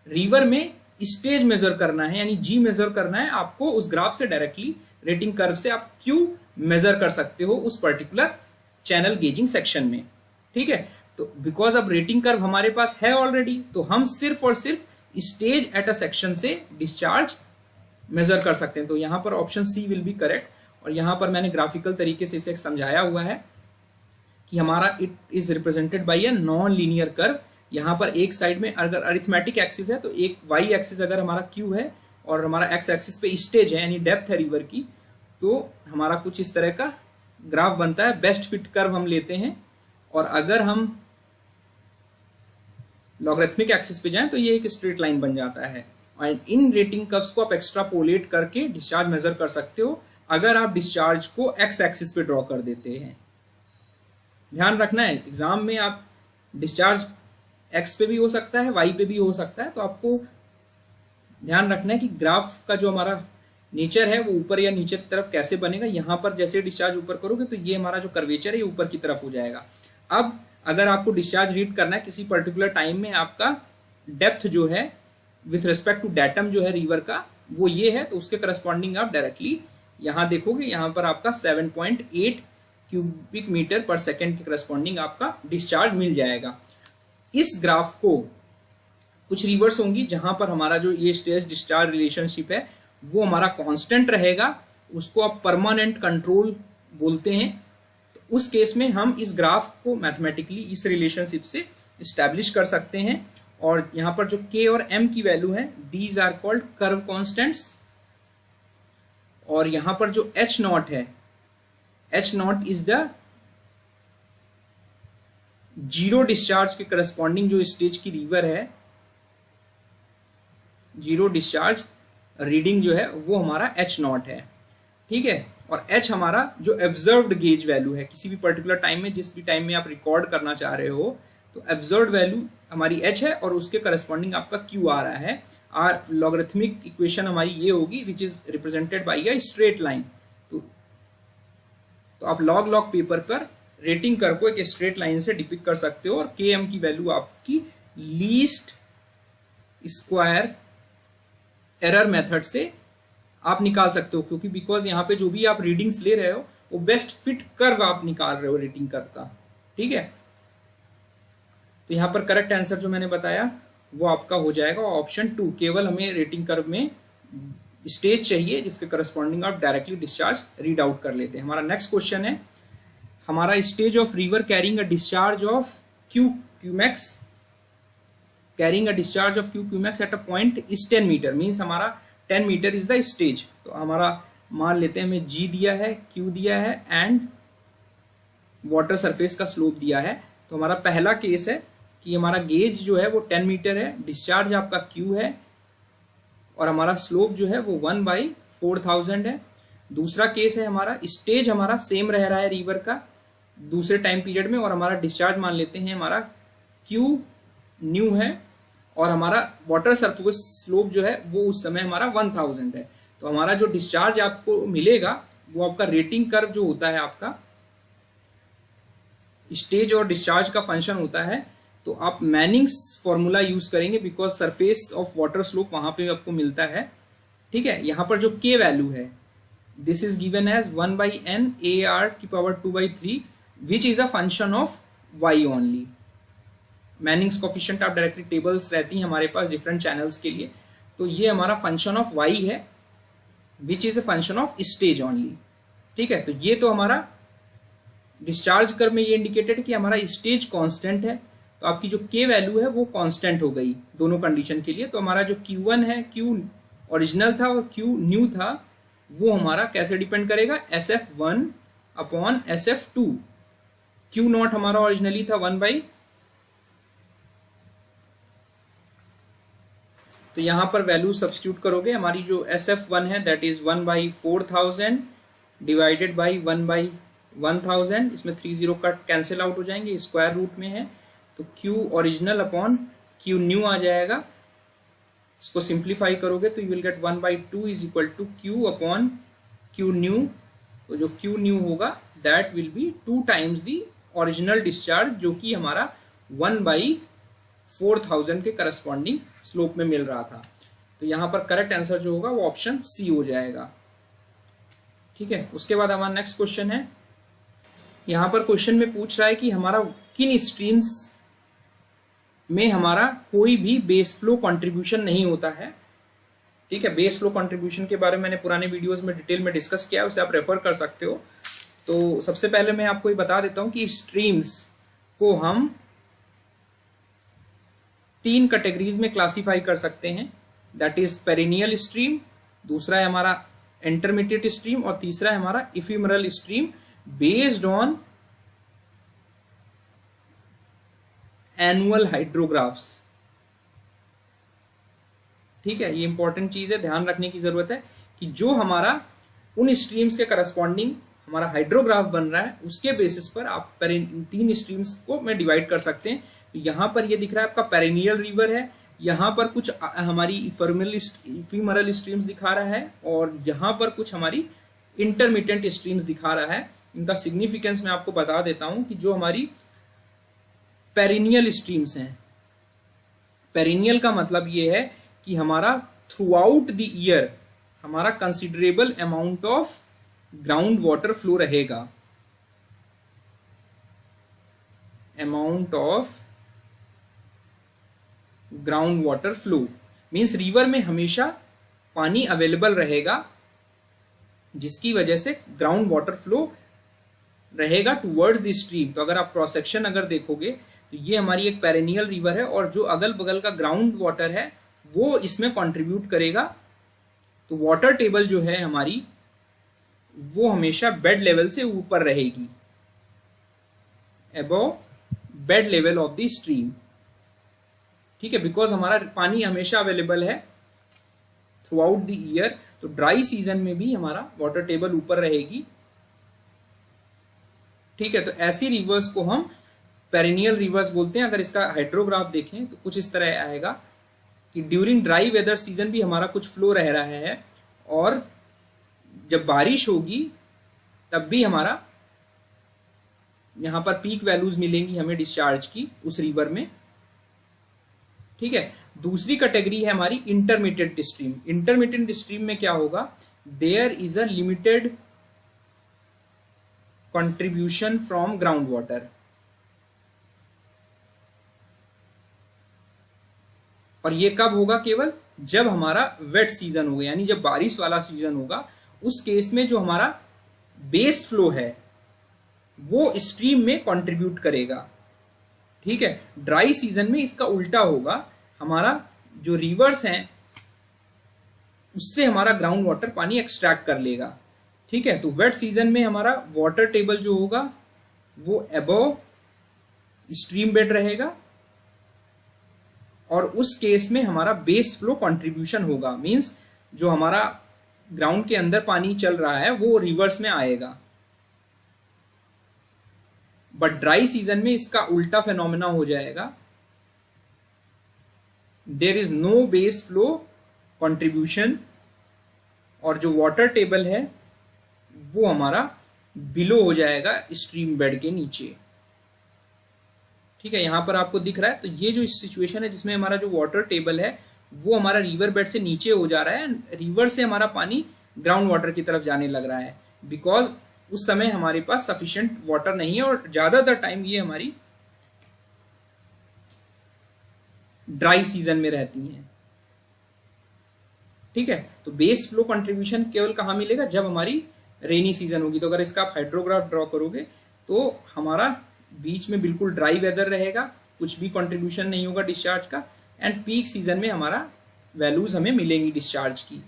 रिवर में स्टेज मेजर करना है, यानी जी मेजर करना है आपको। उस ग्राफ से डायरेक्टली रेटिंग कर्व से आप क्यू मेजर कर सकते हो उस पर्टिकुलर चैनल गेजिंग सेक्शन में। ठीक है, तो बिकॉज अब रेटिंग कर्व हमारे पास है ऑलरेडी, तो हम सिर्फ और सिर्फ स्टेज एट अ सेक्शन से डिस्चार्ज मेजर कर सकते हैं। तो यहां पर option C will be correct. और यहां पर मैंने ग्राफिकल तरीके से इसे समझाया हुआ है कि हमारा it is represented by a non linear curve. यहाँ पर एक साइड में अगर अरिथमेटिक एक्सिस है तो एक वाई एक्सिस अगर हमारा क्यू है और हमारा एक्स एक्सिस पे स्टेज है यानी डेप्थ है रिवर की, तो हमारा कुछ इस तरह का ग्राफ बनता है। बेस्ट फिट कर्व हम लेते हैं और अगर हम लॉगरिथमिक एक्सिस पे जाएं तो ये एक स्ट्रेट लाइन बन जाता है। और इन रेटिंग कर्व्स को आप एक्स्ट्रापोलेट करके डिस्चार्ज मेजर कर सकते हो अगर आप डिस्चार्ज को एक्स एक्सिस पे ड्रॉ कर देते हैं। ध्यान रखना है, एग्जाम में आप डिस्चार्ज एक्स पे भी हो सकता है, वाई पे भी हो सकता है, तो आपको ध्यान रखना है कि ग्राफ का जो हमारा नेचर है वो ऊपर या नीचे की तरफ कैसे बनेगा। यहाँ पर जैसे डिस्चार्ज ऊपर करोगे तो ये हमारा जो कर्वेचर है ये ऊपर की तरफ हो जाएगा। अब अगर आपको डिस्चार्ज रीड करना है किसी पर्टिकुलर टाइम में, आपका डेप्थ जो है विथ रिस्पेक्ट टू डेटम जो है रिवर का वो ये है, तो उसके करस्पॉन्डिंग आप डायरेक्टली यहाँ देखोगे, यहाँ पर आपका 7.8 क्यूबिक मीटर पर सेकेंड के करस्पॉन्डिंग आपका डिस्चार्ज मिल जाएगा। इस ग्राफ को कुछ रिवर्स होंगी जहां पर हमारा जो ये स्टेज डिस्चार्ज रिलेशनशिप है वो हमारा कांस्टेंट रहेगा, उसको आप परमानेंट कंट्रोल बोलते हैं। तो उस केस में हम इस ग्राफ को मैथमेटिकली इस रिलेशनशिप से इस्टेब्लिश कर सकते हैं। और यहाँ पर जो k और m की वैल्यू है these are called curve constants. और यहाँ पर जो h नॉट है, h naught is the zero discharge के करस्पॉन्डिंग जो स्टेज की रिवर है, जीरो डिस्चार्ज रीडिंग जो है वो हमारा h नॉट है। ठीक है, और h हमारा जो ऑब्जर्व्ड गेज वैल्यू है किसी भी पर्टिकुलर टाइम में, जिस भी टाइम में आप रिकॉर्ड करना चाह रहे हो, तो ऑब्जर्व्ड वैल्यू हमारी h है और उसके करस्पॉन्डिंग आपका q आ रहा है। और लॉगरिथमिक इक्वेशन हमारी ये होगी which is represented by a straight line. तो आप लॉग पेपर पर रेटिंग कर्व को एक स्ट्रेट लाइन से डिपिक्ट कर सकते हो और km की वैल्यू आपकी लीस्ट स्क्वायर एरर मेथड से आप निकाल सकते हो, क्योंकि बिकॉज यहाँ पे जो भी आप रीडिंग्स ले रहे हो वो बेस्ट फिट कर्व आप निकाल रहे हो रेटिंग कर्व का। ठीक है, तो यहाँ पर करेक्ट आंसर जो मैंने बताया वो आपका हो जाएगा ऑप्शन 2। केवल हमें रेटिंग कर्व में स्टेज चाहिए जिसके करस्पॉन्डिंग आप डायरेक्टली डिस्चार्ज रीड आउट कर लेते हैं। हमारा नेक्स्ट क्वेश्चन है, हमारा stage of river carrying a discharge of cumecs carrying a discharge of cumecs at a point is 10 metre, means हमारा 10 मीटर इज द स्टेज। तो हमारा मान लेते हैं हमें जी दिया है, क्यू दिया है एंड वाटर सरफेस का स्लोप दिया है। तो हमारा पहला केस है कि हमारा गेज जो है वो 10 मीटर है, डिस्चार्ज आपका क्यू है और हमारा स्लोप जो है वो 1/4000 है। दूसरा केस है हमारा स्टेज हमारा सेम रह रहा है रिवर का दूसरे टाइम पीरियड में और हमारा डिस्चार्ज मान लेते हैं हमारा क्यू न्यू है और हमारा वाटर सरफेस स्लोप जो है वो उस समय हमारा 1000 है। तो हमारा जो डिस्चार्ज आपको मिलेगा वो आपका रेटिंग कर्व जो होता है आपका स्टेज और डिस्चार्ज का फंक्शन होता है। तो आप मैनिंग्स फॉर्मूला यूज करेंगे because surface of water slope वहां पे आपको मिलता है। ठीक है, यहाँ पर जो k वैल्यू है this is given as 1/n AR⁻²3 which is a function of y only. Manning's coefficient आप डायरेक्टली टेबल्स रहती हैं हमारे पास डिफरेंट चैनल्स के लिए, तो ये हमारा फंक्शन ऑफ y है विच is a function of stage only. ठीक है, तो ये तो हमारा डिस्चार्ज कर्व में ये इंडिकेटेड है कि हमारा स्टेज कांस्टेंट है, तो आपकी जो k वैल्यू है वो कांस्टेंट हो गई दोनों कंडीशन के लिए। तो हमारा जो q1 है, q ओरिजिनल था और q न्यू था, वो हमारा कैसे डिपेंड करेगा SF1 upon SF2। q not हमारा ओरिजिनली था 1/, तो यहां पर वैल्यू सब्स्टिट्यूट करोगे, हमारी जो SF1 है दैट इज 1/4000 डिवाइडेड बाई 1/1000, इसमें 3 0 कट कैंसिल आउट हो जाएंगे, स्क्वायर रूट में है तो Q original upon Q new आ जाएगा। इसको सिंप्लीफाई करोगे तो you will get 1/2 is equal to Q upon Q new. तो जो Q न्यू होगा that will be 2 times the original discharge, जो कि हमारा 1/4000 के करस्पॉन्डिंग स्लोप में मिल रहा था। तो यहाँ पर करेक्ट आंसर जो होगा वो ऑप्शन सी हो जाएगा। ठीक है, उसके बाद हमारा नेक्स्ट क्वेश्चन है। यहाँ पर क्वेश्चन में पूछ रहा है कि हमारा किन स्ट्रीम्स में हमारा कोई भी बेस फ्लो कंट्रीब्यूशन नहीं होता है। ठीक है, बेस फ्लो कंट्रीब्यूशन के बारे में मैंने पुराने वीडियोस में डिटेल में डिस्कस किया है, उसे आप रेफर कर सकते हो। तो सबसे पहले मैं आपको ये बता देता हूं कि स्ट्रीम्स को हम 3 कैटेगरीज में क्लासीफाई कर सकते हैं, दैट इज पेरिनियल स्ट्रीम, दूसरा है हमारा इंटरमीडिएट स्ट्रीम और तीसरा है हमारा इफिमरल स्ट्रीम बेस्ड ऑन एनुअल हाइड्रोग्राफ्स। ठीक है, ये इंपॉर्टेंट चीज है, ध्यान रखने की जरूरत है कि जो हमारा उन स्ट्रीम्स के करस्पॉन्डिंग हमारा हाइड्रोग्राफ बन रहा है उसके बेसिस पर आप 3 स्ट्रीम्स को में डिवाइड कर सकते हैं। तो यहां पर ये दिख रहा है आपका पेरिनियल रिवर है, यहाँ पर कुछ हमारी इफिमरल स्ट्रीम्स दिखा रहा है और यहाँ पर कुछ हमारी इंटरमीडिएट स्ट्रीम्स दिखा रहा है। इनका सिग्निफिकेंस मैं आपको बता देता हूं कि जो हमारी पेरिनियल स्ट्रीम्स हैं, पेरिनियल का मतलब ये है कि हमारा थ्रू आउट द ईयर हमारा considerable amount of ground water flow रहेगा, amount of ground water flow means river में हमेशा पानी अवेलेबल रहेगा, जिसकी वजह से ग्राउंड वाटर फ्लो रहेगा टुवर्ड्स द स्ट्रीम। तो अगर आप क्रॉस सेक्शन अगर देखोगे तो ये हमारी एक पेरिनियल रिवर है और जो अगल बगल का ग्राउंड वाटर है वो इसमें कंट्रीब्यूट करेगा। तो वाटर टेबल जो है हमारी वो हमेशा बेड लेवल से ऊपर रहेगी, above bed level of the stream. ठीक है, बिकॉज हमारा पानी हमेशा अवेलेबल है थ्रू आउट द ईयर, तो ड्राई सीजन में भी हमारा वाटर टेबल ऊपर रहेगी। ठीक है, तो ऐसी रिवर्स को हम पेरिनियल रिवर्स बोलते हैं। अगर इसका हाइड्रोग्राफ देखें तो कुछ इस तरह आएगा कि ड्यूरिंग ड्राई वेदर सीजन भी हमारा कुछ फ्लो रह रहा है और जब बारिश होगी तब भी हमारा यहां पर पीक वैल्यूज मिलेंगी हमें डिस्चार्ज की उस रिवर में। ठीक है, दूसरी कैटेगरी है हमारी इंटरमीडिएट स्ट्रीम। इंटरमीडिएट स्ट्रीम में क्या होगा, there is a limited contribution from ground water, और ये कब होगा, केवल जब हमारा वेट सीजन होगा, यानी जब बारिश वाला सीजन होगा। उस केस में जो हमारा बेस फ्लो है वो स्ट्रीम में कंट्रीब्यूट करेगा। ठीक है, ड्राई सीजन में इसका उल्टा होगा, हमारा जो रिवर्स हैं उससे हमारा ग्राउंड वाटर पानी एक्सट्रैक्ट कर लेगा। ठीक है, तो वेट सीजन में हमारा वाटर टेबल जो होगा वो अबव स्ट्रीम बेड रहेगा और उस केस में हमारा बेस फ्लो कंट्रीब्यूशन होगा, मींस जो हमारा ग्राउंड के अंदर पानी चल रहा है वो रिवर्स में आएगा। बट ड्राई सीजन में इसका उल्टा फिनोमेना हो जाएगा, there is no base flow contribution और जो वाटर टेबल है वो हमारा बिलो हो जाएगा स्ट्रीम बेड के नीचे। ठीक है, यहां पर आपको दिख रहा है। तो ये जो सिचुएशन है जिसमें हमारा जो वाटर टेबल है वो हमारा रिवर बेड से नीचे हो जा रहा है, रिवर से हमारा पानी ग्राउंड वाटर की तरफ जाने लग रहा है, बिकॉज उस समय हमारे पास सफिशिएंट वाटर नहीं है और ज्यादातर टाइम ये हमारी ड्राई सीजन में रहती हैं। ठीक है, तो बेस फ्लो कंट्रीब्यूशन केवल कहां मिलेगा, जब हमारी रेनी सीजन होगी। तो अगर इसका आप हाइड्रोग्राफ ड्रॉ करोगे तो हमारा बीच में बिल्कुल ड्राई वेदर रहेगा, कुछ भी कंट्रीब्यूशन नहीं होगा डिस्चार्ज का, एंड पीक सीजन में हमारा वैल्यूज हमें मिलेंगी डिस्चार्ज की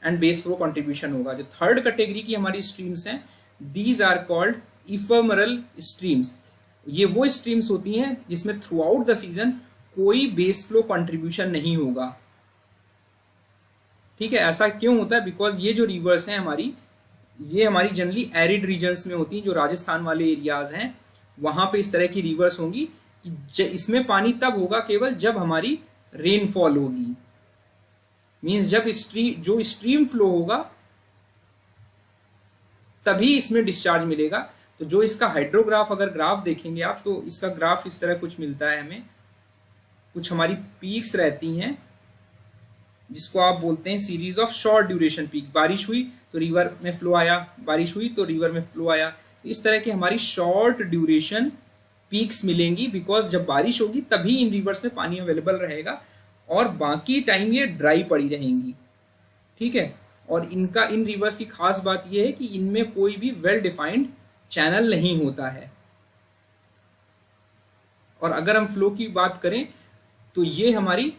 एंड बेस फ्लो कंट्रीब्यूशन होगा। जो थर्ड कैटेगरी की हमारी स्ट्रीम्स हैं, these are called ephemeral streams. ये वो स्ट्रीम्स होती हैं जिसमें थ्रू आउट द सीजन कोई बेस फ्लो कंट्रीब्यूशन नहीं होगा। ठीक है, ऐसा क्यों होता है, बिकॉज ये जो रिवर्स हैं हमारी ये हमारी जनरली एरिड रीजन्स में होती हैं, जो राजस्थान वाले एरियाज हैं वहां पे इस तरह की रिवर्स होंगी कि इसमें पानी तब होगा केवल जब हमारी रेनफॉल होगी, मींस जब जो स्ट्रीम फ्लो होगा तभी इसमें डिस्चार्ज मिलेगा। तो जो इसका हाइड्रोग्राफ अगर ग्राफ देखेंगे आप, तो इसका ग्राफ इस तरह कुछ मिलता है हमें। कुछ हमारी पीक्स रहती हैं जिसको आप बोलते हैं series of short duration peak. बारिश हुई तो रिवर में फ्लो आया, बारिश हुई तो रिवर में फ्लो आया। इस तरह की हमारी शॉर्ट ड्यूरेशन पीक्स मिलेंगी, बिकॉज जब बारिश होगी तभी इन रिवर्स में पानी अवेलेबल रहेगा और बाकी टाइम ये ड्राई पड़ी रहेंगी। ठीक है, और इन रिवर्स की खास बात यह है कि इनमें कोई भी वेल डिफाइंड चैनल नहीं होता है। और अगर हम फ्लो की बात करें तो ये हमारी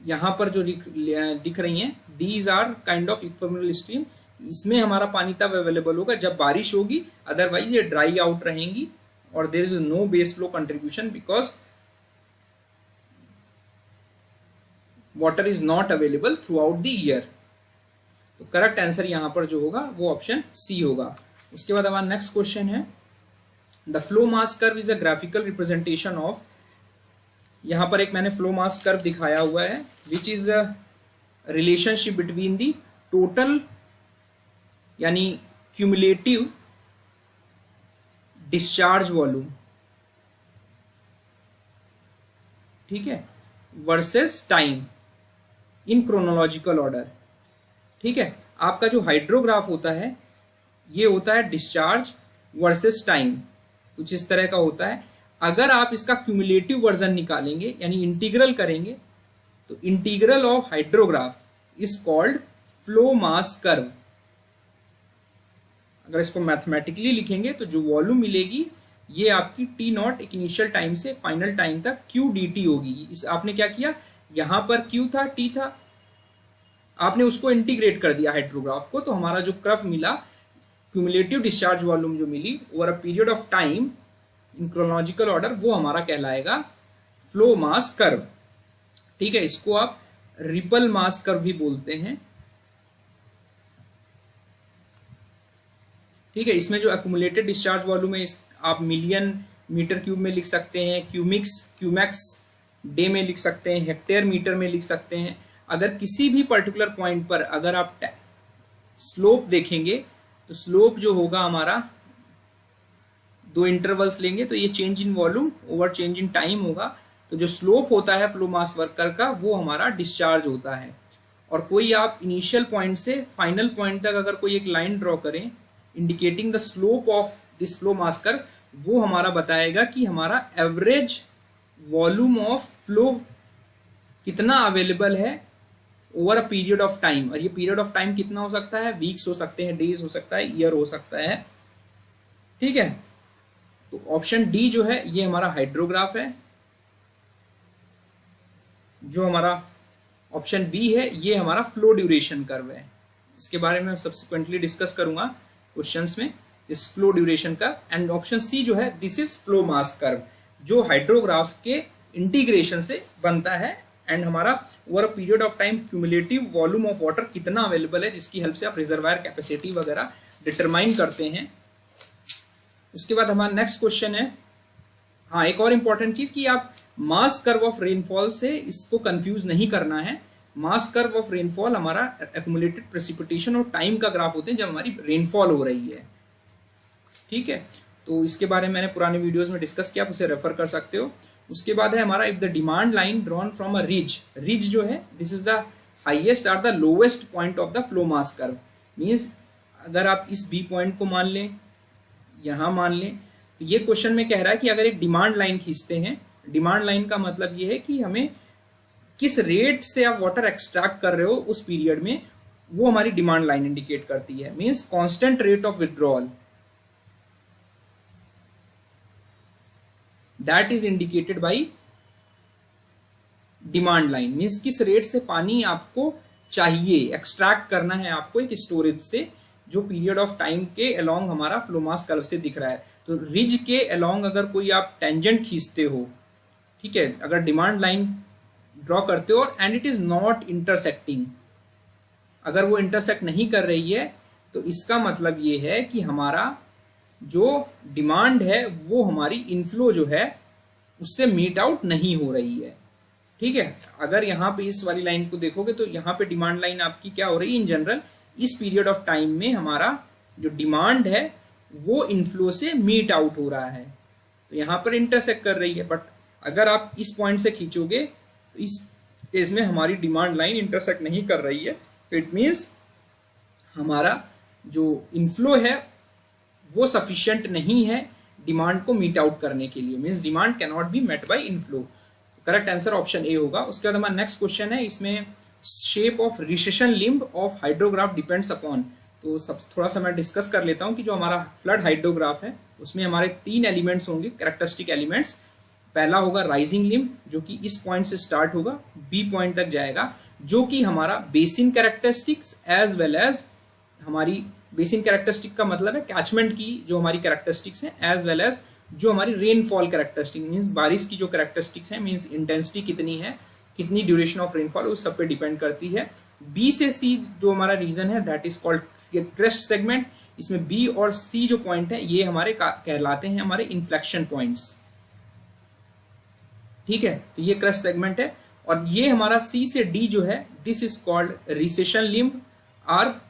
यहां पर जो दिख रही हैं, these are kind of ephemeral stream. इसमें हमारा पानी तब अवेलेबल होगा जब बारिश होगी, अदरवाइज ये ड्राई आउट रहेंगी और there is no base flow contribution because water is not available throughout the year. तो करेक्ट आंसर यहां पर जो होगा वो ऑप्शन सी होगा। उसके बाद हमारा नेक्स्ट क्वेश्चन है, the flow mass curve is a graphical representation of. यहां पर एक मैंने फ्लो मास कर्व दिखाया हुआ है विच is a relationship between the total यानी क्यूमुलेटिव डिस्चार्ज वॉल्यूम, ठीक है, versus time in chronological order. ठीक है, आपका जो हाइड्रोग्राफ होता है ये होता है डिस्चार्ज वर्सेस टाइम, कुछ इस तरह का होता है। अगर आप इसका क्यूमुलेटिव वर्जन निकालेंगे यानी इंटीग्रल करेंगे तो integral of hydrograph is called flow mass curve. अगर इसको मैथमेटिकली लिखेंगे तो जो वॉल्यूम मिलेगी ये आपकी टी नॉट एक इनिशियल टाइम से फाइनल टाइम तक क्यू डी टी होगी। इस आपने क्या किया, यहां पर क्यू था, टी था, आपने उसको इंटीग्रेट कर दिया हाइड्रोग्राफ को, तो हमारा जो कर्व मिला क्यूमुलेटिव डिस्चार्ज वॉल्यूम जो मिली over a period of time in chronological order, वो हमारा कहलाएगा फ्लो मास कर्व। ठीक है, इसको आप रिपल मास कर्व भी बोलते हैं। ठीक है, इसमें जो एक्यूमुलेटेड डिस्चार्ज वॉल्यूम है आप मिलियन मीटर क्यूब में लिख सकते हैं, क्यूमैक्स डे में लिख सकते हैं, हेक्टेयर मीटर में लिख सकते हैं। अगर किसी भी पर्टिकुलर पॉइंट पर अगर आप स्लोप देखेंगे तो स्लोप जो होगा हमारा दो इंटरवल्स लेंगे तो ये change in volume over change in time होगा। तो जो स्लोप होता है फ्लो मास वर्कर का वो हमारा डिस्चार्ज होता है। और कोई आप इनिशियल पॉइंट से फाइनल पॉइंट तक अगर कोई एक लाइन ड्रॉ करें indicating the slope of this flow mass curve, वो हमारा बताएगा कि हमारा एवरेज वॉल्यूम ऑफ फ्लो कितना अवेलेबल है over a period of time. और ये पीरियड ऑफ टाइम कितना हो सकता है, वीक्स हो सकते हैं, डेज हो सकता है, ईयर हो सकता है। ठीक है, तो ऑप्शन डी जो है ये हमारा हाइड्रोग्राफ है। जो हमारा ऑप्शन बी है ये हमारा फ्लो ड्यूरेशन कर्व है। इसके बारे में सब्सिक्वेंटली डिस्कस करूंगा क्वेश्चंस में, इस फ्लो ड्यूरेशन का। एंड ऑप्शन सी जो है this is flow mass curve, जो हाइड्रोग्राफ के इंटीग्रेशन से बनता है। एंड हमारा over a period of time cumulative volume of water कितना अवेलेबल है, जिसकी हेल्प से आप रिजर्वायर कैपेसिटी वगैरह डिटरमाइन करते हैं। उसके बाद हमारा नेक्स्ट क्वेश्चन है, हाँ एक और इंपॉर्टेंट चीज कि आप मास कर्व ऑफ रेनफॉल से इसको कंफ्यूज नहीं करना है। मास कर्व ऑफ रेनफॉल हमारा एक्यूमुलेटेड प्रेसिपिटेशन और टाइम का ग्राफ होते हैं जब हमारी रेनफॉल हो रही है। ठीक है, तो इसके बारे में मैंने पुराने वीडियोस में डिस्कस किया, आप उसे रेफर कर सकते हो। उसके बाद है हमारा if the demand line drawn from a ridge, ridge जो है दिस इज द हाईएस्ट और the lowest point of the flow mass curve. Means अगर आप इस बी पॉइंट को मान लें, यहां मान लें, तो ये क्वेश्चन में कह रहा है कि अगर एक डिमांड लाइन खींचते हैं, डिमांड लाइन का मतलब ये है कि हमें किस रेट से आप वाटर एक्सट्रैक्ट कर रहे हो उस पीरियड में, वो हमारी डिमांड लाइन इंडिकेट करती है। Means constant rate of withdrawal that is indicated by demand line. Means किस रेट से पानी आपको चाहिए, एक्सट्रैक्ट करना है आपको एक स्टोरेज से, जो पीरियड ऑफ टाइम के अलोंग हमारा फ्लो मास कर्व से दिख रहा है। तो रिज के अलोंग अगर कोई आप टेंजेंट खींचते हो, ठीक है, अगर डिमांड लाइन ड्रॉ करते हो and it is not intersecting, अगर वो इंटरसेक्ट नहीं कर रही है तो इसका मतलब ये है कि हमारा जो डिमांड है वो हमारी इनफ्लो जो है उससे मीट आउट नहीं हो रही है। ठीक है, अगर यहाँ पे इस वाली लाइन को देखोगे तो यहाँ पे डिमांड लाइन आपकी क्या हो रही है, इन जनरल इस पीरियड ऑफ टाइम में हमारा जो डिमांड है वो इनफ्लो से मीट आउट हो रहा है, तो यहाँ पर इंटरसेक्ट कर रही है। बट अगर आप इस पॉइंट से खींचोगे तो इस केस में हमारी डिमांड लाइन इंटरसेक्ट नहीं कर रही है, तो इट मीन्स हमारा जो इनफ्लो है वो सफिशिएंट नहीं है डिमांड को मीट आउट करने के लिए, means demand can not be met by inflow. Correct answer option A होगा। उसके बाद हमारा नेक्स्ट क्वेश्चन है, इसमें shape of recession limb of hydrograph depends upon. तो सब थोड़ा सा मैं डिस्कस कर लेता हूँ कि जो हमारा फ्लड हाइड्रोग्राफ है उसमें हमारे 3 एलिमेंट्स होंगे, कैरेक्टरिस्टिक एलिमेंट्स। पहला होगा राइजिंग लिम्ब जो कि इस पॉइंट से स्टार्ट होगा, बी पॉइंट तक जाएगा, जो कि हमारा basin characteristics as well as हमारी बेसिन कैरेक्टरिस्टिक का मतलब है कैचमेंट की जो हमारी कैरेक्टरिस्टिक्स हैं, एज वेल एज जो हमारी रेनफॉल कैरेक्टरिस्टिक मीन्स बारिश की जो कैरेक्टरिस्टिक्स हैं, मीन्स इंटेंसिटी कितनी है, कितनी ड्यूरेशन ऑफ रेनफॉल, उस सब पे डिपेंड करती है। बी से सी जो हमारा रीजन है that is called crest segment. इसमें बी और सी जो पॉइंट है ये हमारे कहलाते हैं हमारे इन्फ्लेक्शन पॉइंट्स। ठीक है, तो ये क्रेस्ट सेगमेंट है। और ये हमारा सी से डी जो है this is called recession limb और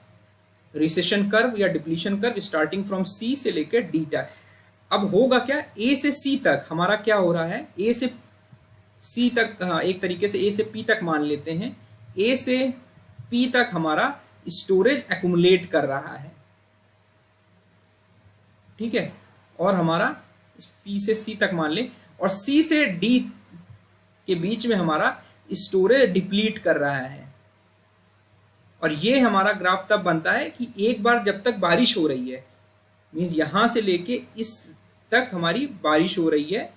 रिसेशन कर्व या डिप्लीशन कर्व स्टार्टिंग फ्रॉम सी से लेकर डी तक। अब होगा क्या, ए से सी तक हमारा क्या हो रहा है, ए से सी तक, हाँ एक तरीके से ए से पी तक मान लेते हैं, ए से पी तक हमारा स्टोरेज एक्युमुलेट कर रहा है। ठीक है, और हमारा पी से सी तक मान ले, और सी से डी के बीच में हमारा स्टोरेज डिप्लीट कर रहा है। और ये हमारा ग्राफ तब बनता है कि एक बार जब तक बारिश हो रही है, मीन्स यहां से लेके इस तक हमारी बारिश हो रही है,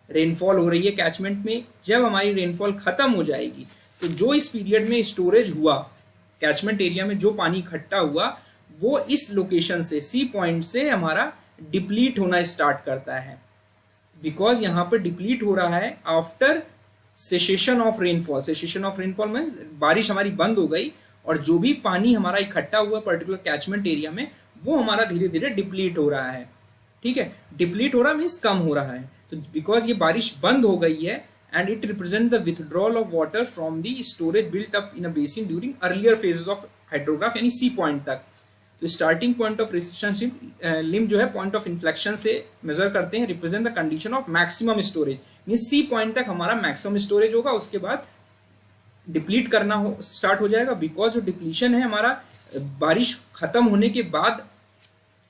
रेनफॉल हो रही है कैचमेंट में। जब हमारी रेनफॉल खत्म हो जाएगी तो जो इस पीरियड में स्टोरेज हुआ कैचमेंट एरिया में, जो पानी इकट्ठा हुआ वो इस लोकेशन से सी पॉइंट से हमारा डिप्लीट होना स्टार्ट करता है, बिकॉज यहाँ पर डिप्लीट हो रहा है after cessation of rainfall. Cessation of rainfall में बारिश हमारी बंद हो गई और जो भी पानी हमारा इकट्ठा हुआ पर्टिकुलर कैचमेंट एरिया में वो हमारा धीरे धीरे डिप्लीट हो रहा है। ठीक है, डिप्लीट हो रहा मीन्स कम हो रहा है, तो बिकॉज ये बारिश बंद हो गई है and it represent the withdrawal of water from the storage built up in a basin during earlier phases of hydrograph, यानी सी पॉइंट तक। तो starting point of recession limb जो है पॉइंट ऑफ इन्फ्लेक्शन से मेजर करते हैं, represent the condition of maximum storage, means C point तक हमारा मैक्सिमम स्टोरेज होगा, उसके बाद डिप्लीट करना स्टार्ट हो जाएगा। बिकॉज जो डिप्लीशन है हमारा बारिश खत्म होने के बाद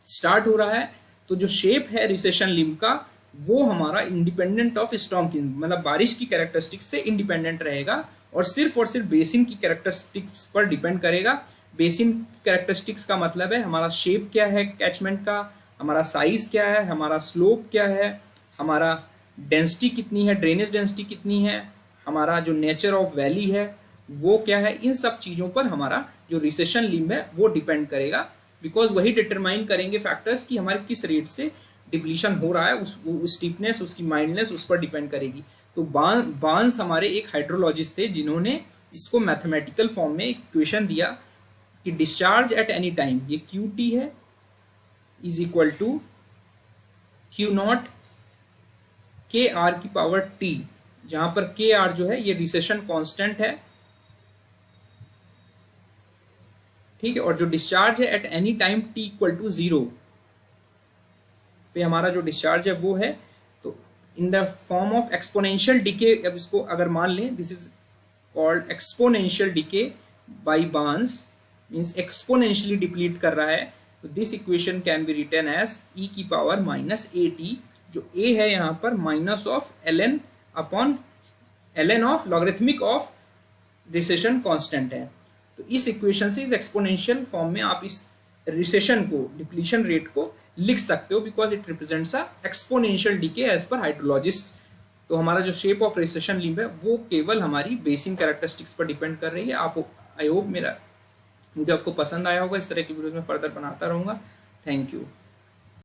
स्टार्ट हो रहा है, तो जो शेप है रिसेशन लिम्ब का वो हमारा इंडिपेंडेंट ऑफ स्टॉर्म की, मतलब बारिश की कैरेक्टरिस्टिक्स से इंडिपेंडेंट रहेगा और सिर्फ बेसिन की कैरेक्टरिस्टिक्स पर डिपेंड करेगा। बेसिन कैरेक्टरिस्टिक्स का मतलब है हमारा शेप क्या है कैचमेंट का, हमारा साइज क्या है, हमारा स्लोप क्या है, हमारा डेंसिटी कितनी है, ड्रेनेज डेंसिटी कितनी है, हमारा जो नेचर ऑफ वैली है वो क्या है, इन सब चीज़ों पर हमारा जो रिसेशन लिम्ब है वो डिपेंड करेगा। बिकॉज वही डिटरमाइन करेंगे फैक्टर्स कि हमारे किस रेट से डिप्लीशन हो रहा है, उस स्टीपनेस, उसकी माइल्डनेस उस पर डिपेंड करेगी। तो बार्न्स हमारे एक हाइड्रोलॉजिस्ट थे जिन्होंने इसको मैथमेटिकल फॉर्म में इक्वेशन दिया कि डिस्चार्ज एट एनी टाइम, ये क्यू टी है is equal to Q naught के आर की पावर टी, जहां पर के आर जो है ये रिसेशन कांस्टेंट है। ठीक है, और जो डिस्चार्ज है at any time T equal to 0 पे हमारा जो डिस्चार्ज है वो है, तो in the form of exponential decay. अब इसको अगर मान लें, this is called exponential decay by Barnes, means exponentially deplete कर रहा है। तो this equation can be written as E की पावर माइनस ए टी, जो ए है यहाँ पर minus of L N upon L N of logarithmic of recession constant है। तो इस इक्वेशन से, इस एक्सपोनेंशियल फॉर्म में आप इस रिसेशन को, डिप्लीशन रेट को लिख सकते हो, because it represents a exponential decay as पर हाइड्रोलॉजिस्ट। तो हमारा जो शेप ऑफ रिसेशन लिम्ब है वो केवल हमारी बेसिन कैरेक्टरिस्टिक्स पर डिपेंड कर रही है। आप, आई होप मेरा वीडियो आपको पसंद आया होगा। इस तरह की वीडियोस में फर्दर बनाता रहूँगा। Thank you.